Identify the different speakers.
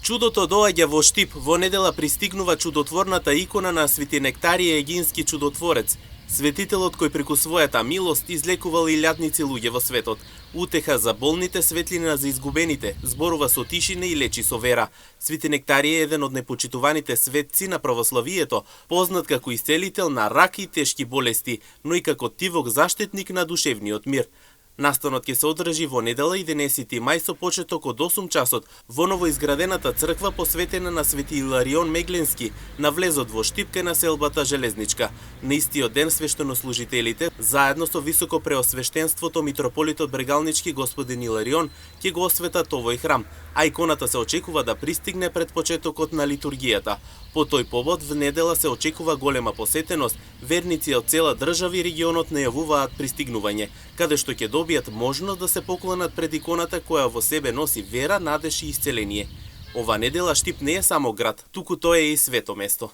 Speaker 1: Чудото доаѓа во Штип. Во недела пристигнува чудотворната икона на Свети Нектарije Егински чудотворец, светителот кој преку својата милост излекувал илјадници луѓе во светот. Утеха за болните, светлина за изгубените, зборува со тишина и лечи со вера. Свети Нектарije е еден од непочитуваните светци на православието, познат како исцелител на рак и тешки болести, но и како тивок заштитник на душевниот мир. Настанот ќе се одржи во недела 11 мај со почеток од 8 часот во новоизградената црква посветена на Свети Иларион Мегленски на влезот во Штип кај населбата Железничка. На истиот ден свештенослужителите заедно со високопреосвештенството митрополитот Брегалнички господин Иларион ќе го осветат овој храм, а иконата се очекува да пристигне пред почетокот на литургијата. По тој повод в недела се очекува голема посетеност. Верници од цела држава и регионот најавуваат пристигнување, каде што ќе добијат можност да се поклонат пред иконата која во себе носи вера, надеж и исцеление. Ова недела Штип не е само град, туку тоа е и свето место.